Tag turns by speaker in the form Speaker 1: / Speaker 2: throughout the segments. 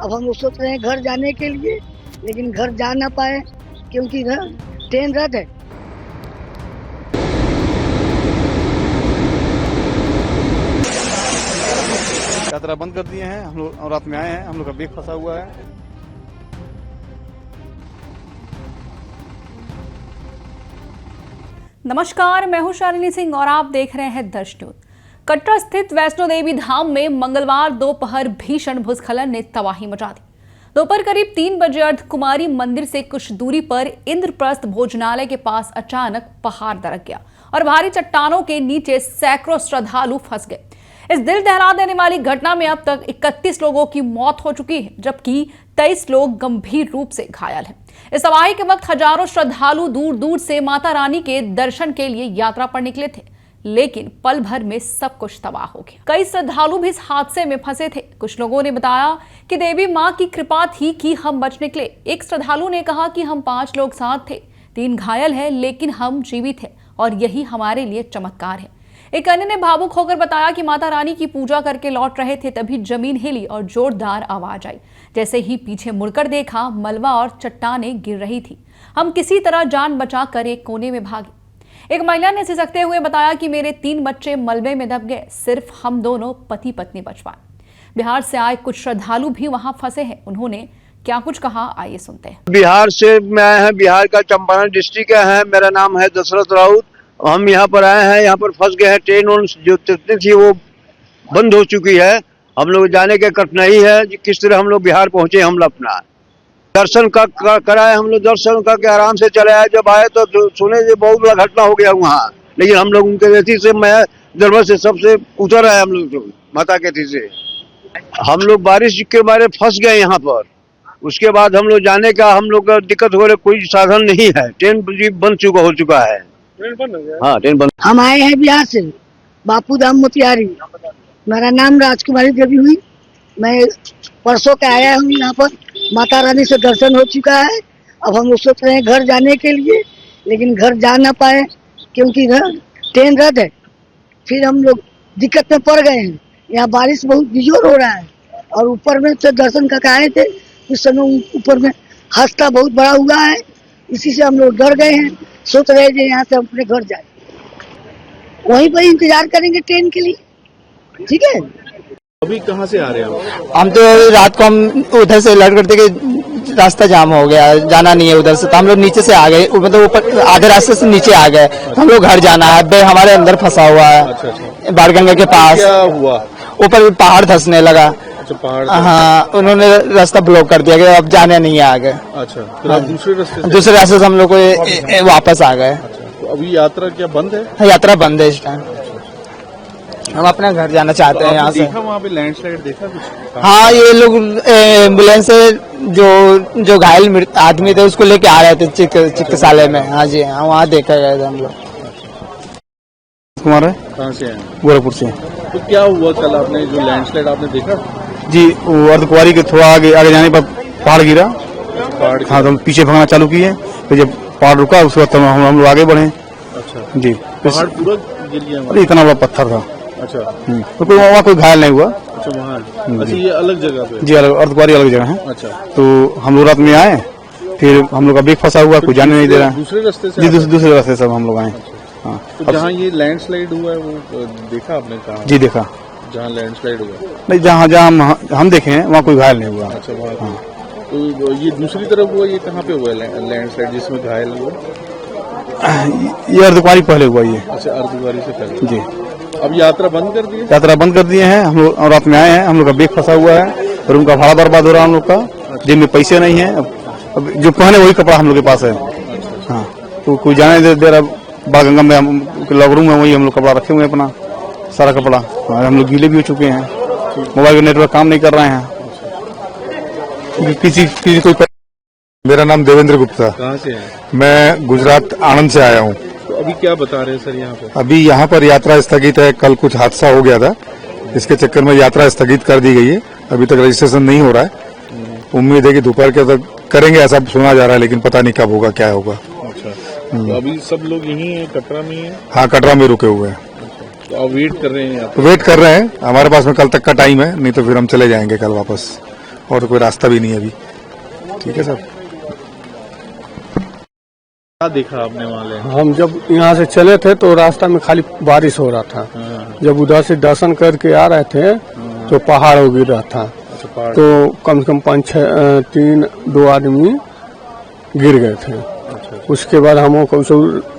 Speaker 1: अब हम लोग सोच रहे हैं घर जाने के लिए, लेकिन घर जा ना पाए क्योंकि इधर ट्रेन रद्द है।
Speaker 2: यात्रा बंद कर दिए हैं। हम लोग रात में आए हैं, हम लोग का बैग फंसा हुआ है।
Speaker 3: नमस्कार, मैं हूं शालिनी सिंह और आप देख रहे हैं दर्श न्यूज। कटरा स्थित वैष्णो देवी धाम में मंगलवार दोपहर भीषण भूस्खलन ने तबाही मचा दी। दोपहर करीब 3 बजे अर्धकुमारी मंदिर से कुछ दूरी पर इंद्रप्रस्थ भोजनालय के पास अचानक पहाड़ दरक गया और भारी चट्टानों के नीचे सैकड़ों श्रद्धालु फंस गए। इस दिल दहला देने वाली घटना में अब तक 31 लोगों की मौत हो चुकी है, जबकि 23 लोग गंभीर रूप से घायल हैं। इस तबाही के वक्त हजारों श्रद्धालु दूर दूर से माता रानी के दर्शन के लिए यात्रा पर निकले थे, लेकिन पल भर में सब कुछ तबाह हो गया। कई श्रद्धालु भी इस हादसे में फंसे थे। कुछ लोगों ने बताया कि देवी मां की कृपा थी कि हम बच निकले। एक श्रद्धालु ने कहा कि हम 5 लोग साथ थे, 3 घायल हैं, लेकिन हम जीवित हैं और यही हमारे लिए चमत्कार है। एक अन्य ने भावुक होकर बताया कि माता रानी की पूजा करके लौट रहे थे, तभी जमीन हिली और जोरदार आवाज आई। जैसे ही पीछे मुड़कर देखा, मलबा और चट्टानें गिर रही थी। हम किसी तरह जान बचाकर एक कोने में भागे। एक महिला ने सिसकते हुए बताया कि मेरे 3 बच्चे मलबे में दब गए, सिर्फ हम दोनों पति पत्नी बच पाए। बिहार से आए कुछ श्रद्धालु भी वहां फंसे हैं। उन्होंने क्या कुछ कहा, आइए सुनते हैं।
Speaker 4: बिहार से मैं आए हैं, बिहार का चंपारण डिस्ट्रिक्ट का है। मेरा नाम है दशरथ राउत। हम यहाँ पर आए हैं, यहाँ पर फंस गए हैं। ट्रेन जो थी वो बंद हो चुकी है। हम लोग जाने की कठिनाई है। किस तरह हम लोग बिहार पहुंचे, हम लोग अपना दर्शन कराए। हम लोग दर्शन करके आराम से चले आए। जब आए तो सुने जो बहुत बड़ा घटना हो गया वहाँ, लेकिन हम लोग उनके व्यक्ति से मैं दरबार से सबसे उतर आए। हम लोग माता के थी से हम लोग बारिश के मारे फंस गए यहाँ पर। उसके बाद हम लोग जाने का हम लोग का दिक्कत हो रही, कोई साधन नहीं है। ट्रेन बंद हो चुका है। ट्रेन बंद हो गया? हाँ, ट्रेन बंद।
Speaker 1: हम आए हैं बिहार से, बापू धाम मोतिहारी। मेरा नाम राजकुमारी देवी हुई। मैं परसों का आया हूँ यहाँ पर। माता रानी से दर्शन हो चुका है। अब हम लोग सोच रहे हैं घर जाने के लिए, लेकिन घर जा ना पाए क्योंकि इधर ट्रेन रद्द है। फिर हम लोग दिक्कत में पड़ गए हैं। यहाँ बारिश बहुत बिजोर हो रहा है और ऊपर में तो दर्शन करके आए थे। उस समय ऊपर में हादसा बहुत बड़ा हुआ है, इसी से हम लोग डर गए हैं। सोच रहे हैं यहाँ से अपने घर जाए, वहीं पर इंतजार करेंगे ट्रेन के लिए। ठीक है।
Speaker 2: अभी कहाँ से आ रहे हैं
Speaker 5: हम तो रात को हम उधर से लड़ करते कि रास्ता जाम हो गया, जाना नहीं है उधर से, तो हम लोग नीचे से आ गए। मतलब ऊपर आधे रास्ते से नीचे आ गए। हम लोग घर जाना है, बे हमारे अंदर फंसा हुआ है। बाणगंगा के पास
Speaker 2: क्या हुआ?
Speaker 5: ऊपर पहाड़ धंसने लगा।
Speaker 2: पहाड़?
Speaker 5: हाँ, उन्होंने रास्ता ब्लॉक कर दिया गया। अब जाने नहीं है आगे।
Speaker 2: अच्छा, फिर आप दूसरे
Speaker 5: रास्ते से हम लोग वापस आ गए।
Speaker 2: तो अभी यात्रा क्या बंद है?
Speaker 5: यात्रा बंद है इस टाइम। हम अपना घर जाना चाहते हैं यहाँ से।
Speaker 2: देखा वहाँ पे लैंडस्लाइड देखा कुछ?
Speaker 5: हाँ, ये लोग एम्बुलेंस से जो घायल आदमी थे उसको लेके आ रहे थे चिकित्सालय में। हाँ जी, हाँ, वहाँ देखा गया था हम लोग।
Speaker 2: कुमार है? कहाँ से आए?
Speaker 5: गोरखपुर से।
Speaker 2: तो क्या हुआ कल आपने जो लैंडस्लाइड आपने देखा?
Speaker 5: जी, वो अर्धकुमारी के थोड़ा आगे जाने पर पहाड़ गिरा। हाँ, तो हम पीछे भागना चालू किए। फिर जब पहाड़ रुका उसके बाद हम लोग आगे बढ़े।
Speaker 2: अच्छा
Speaker 5: जी,
Speaker 2: पहाड़ पूरा गिर गया?
Speaker 5: अरे इतना बड़ा पत्थर था।
Speaker 2: अच्छा,
Speaker 5: तो वहाँ कोई घायल नहीं हुआ।
Speaker 2: अच्छा, वहाँ? अच्छा, ये अलग जगह पे?
Speaker 5: जी, अर्धकुमारी अलग जगह है।
Speaker 2: अच्छा,
Speaker 5: तो हम लोग रात में आए, फिर हम लोग का बैग फंसा हुआ, कोई जाने नहीं दे रहा।
Speaker 2: दूसरे रास्ते से?
Speaker 5: जी, दूसरे रास्ते से हम लोग आए। हाँ,
Speaker 2: तो जहाँ ये लैंडस्लाइड हुआ है वो देखा आपने? कहाँ?
Speaker 5: जी, देखा।
Speaker 2: जहाँ लैंडस्लाइड हुआ?
Speaker 5: नहीं, जहाँ हम देखे हैं वहाँ कोई घायल नहीं हुआ।
Speaker 2: अच्छा, वहाँ? तो ये दूसरी तरफ हुआ, ये कहाँ पे हुआ लैंडस्लाइड जिसमें घायल हुआ?
Speaker 5: ये अर्धकुमारी पहले हुआ ये।
Speaker 2: अच्छा, अर्धकुमारी से पहले?
Speaker 5: जी।
Speaker 2: अब यात्रा बंद कर दी है?
Speaker 5: यात्रा बंद कर दिए हैं। हम लोग रात में आए हैं, हम लोग का बैग फंसा हुआ है, रूम का भाड़ा बर्बाद हो रहा है हम लोग का। जेब में पैसे नहीं है। अब जो पहने वही कपड़ा हम लोग के पास है। हाँ, तो कोई जाने दे रहा। बाणगंगा में लॉक रूम है, वही हम लोग कपड़ा रखे हुए हैं, अपना सारा कपड़ा। हम लोग गीले भी हो चुके हैं। मोबाइल का नेटवर्क काम नहीं कर रहे हैं। किसी कोई।
Speaker 6: मेरा नाम देवेंद्र गुप्ता।
Speaker 2: कहाँ से है?
Speaker 6: मैं गुजरात आणंद से आया हूँ।
Speaker 2: तो अभी क्या बता रहे हैं सर यहाँ पे?
Speaker 6: अभी यहाँ पर यात्रा स्थगित है। कल कुछ हादसा हो गया था, इसके चक्कर में यात्रा स्थगित कर दी गई है। अभी तक रजिस्ट्रेशन नहीं हो रहा है। उम्मीद है कि दोपहर के तक करेंगे, ऐसा सुना जा रहा है, लेकिन पता नहीं कब होगा, क्या होगा।
Speaker 2: अच्छा, तो अभी सब लोग यहीं हैं, कटरा में हैं?
Speaker 6: हाँ, कटरा में रुके हुए हैं।
Speaker 2: तो आप वेट कर रहे हैं?
Speaker 6: वेट कर रहे हैं। हमारे पास में कल तक का टाइम है, नहीं तो फिर हम चले जाएंगे कल वापस। और तो कोई रास्ता भी नहीं है अभी। ठीक है सर।
Speaker 2: क्या देखा आपने वहाँ?
Speaker 7: हम जब यहाँ से चले थे तो रास्ता में खाली बारिश हो रहा था। जब उधर से दर्शन करके आ रहे थे तो पहाड़ हो गिर रहा था। तो कम से कम 2 आदमी गिर गए थे। उसके बाद हम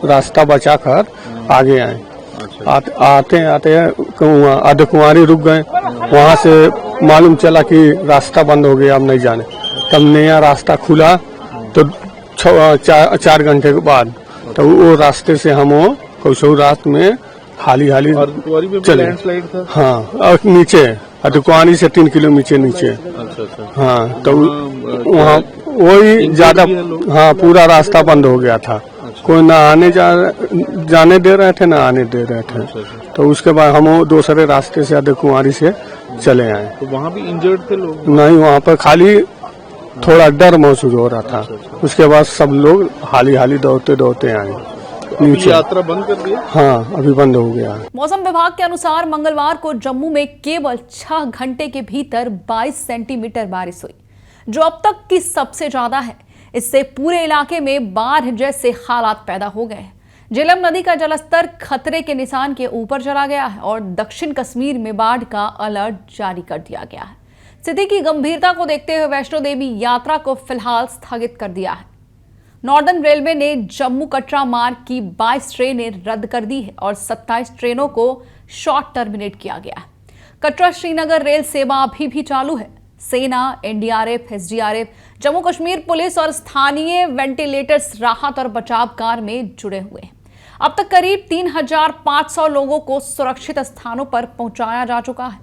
Speaker 7: रास्ता बचाकर आगे आए। आते आते आधे कुंवारी रुक गए। वहाँ से मालूम चला कि रास्ता बंद हो गया, अब नहीं जाने। तब नया रास्ता खुला तो 4 घंटे के बाद तो वो रास्ते से हम कौशल रात में हाली चले।
Speaker 2: लैंडस्लाइड था?
Speaker 7: हाँ, और नीचे अधकुआनी से 3 किलोमीटर नीचे।
Speaker 2: अच्छा।
Speaker 7: हाँ, तो वहाँ वही ज्यादा, हाँ, पूरा रास्ता बंद हो गया था। कोई ना जाने दे रहे थे ना आने दे रहे थे। तो उसके बाद हम दूसरे रास्ते से अधकुआरी से चले आए।
Speaker 2: तो वहाँ भी इंजर्ड थे लोग?
Speaker 7: नहीं, वहाँ पर खाली थोड़ा डर महसूस हो रहा था। उसके बाद सब लोग हाली दौड़ते आए नीचे।
Speaker 2: यात्रा बंद कर दी?
Speaker 7: हाँ, अभी बंद हो गया है।
Speaker 3: मौसम विभाग के अनुसार मंगलवार को जम्मू में केवल 6 घंटे के भीतर 22 सेंटीमीटर बारिश हुई, जो अब तक की सबसे ज्यादा है। इससे पूरे इलाके में बाढ़ जैसे हालात पैदा हो गए हैं। झेलम नदी का जलस्तर खतरे के निशान के ऊपर चला गया है और दक्षिण कश्मीर में बाढ़ का अलर्ट जारी कर दिया गया है। स्थिति की गंभीरता को देखते हुए वैष्णो देवी यात्रा को फिलहाल स्थगित कर दिया है। नॉर्दर्न रेलवे ने जम्मू कटरा मार्ग की 22 ट्रेनें रद्द कर दी है और 27 ट्रेनों को शॉर्ट टर्मिनेट किया गया है। कटरा श्रीनगर रेल सेवा अभी भी चालू है। सेना, NDRF, SDRF, Jammu Kashmir police और स्थानीय वेंटिलेटर्स राहत और बचाव कार्य में जुड़े हुए हैं। अब तक करीब 3500 लोगों को सुरक्षित स्थानों पर पहुंचाया जा चुका है,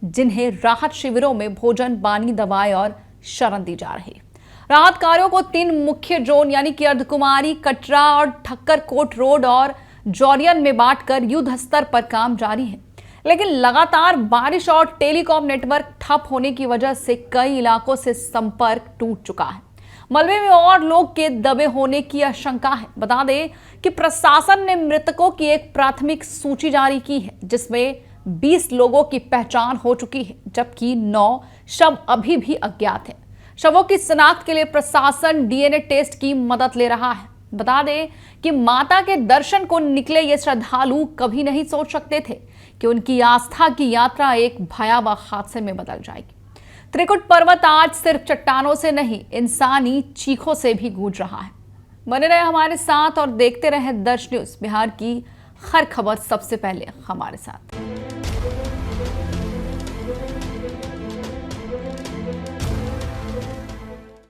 Speaker 3: जिन्हें राहत शिविरों में भोजन, पानी, दवाएं और शरण दी जा रही है। राहत कार्यों को 3 मुख्य जोन यानी कि अर्धकुमारी, कटरा और ठक्कर कोट रोड और जौरियन में बांटकर युद्ध स्तर पर काम जारी है। लेकिन लगातार बारिश और टेलीकॉम नेटवर्क ठप होने की वजह से कई इलाकों से संपर्क टूट चुका है। मलबे में और लोग के दबे होने की आशंका है। बता दें कि प्रशासन ने मृतकों की एक प्राथमिक सूची जारी की है, जिसमें 20 लोगों की पहचान हो चुकी है, जबकि 9 शव अभी भी अज्ञात हैं। शवों की शिनाख्त के लिए प्रशासन डीएनए टेस्ट की मदद ले रहा है। बता दें कि माता के दर्शन को निकले ये श्रद्धालु कभी नहीं सोच सकते थे कि उनकी आस्था की यात्रा एक भयावह हादसे में बदल जाएगी। त्रिकुट पर्वत आज सिर्फ चट्टानों से नहीं, इंसानी चीखों से भी गूंज रहा है। बने रहे हमारे साथ और देखते रहे दर्श न्यूज। बिहार की हर खबर सबसे पहले हमारे साथ।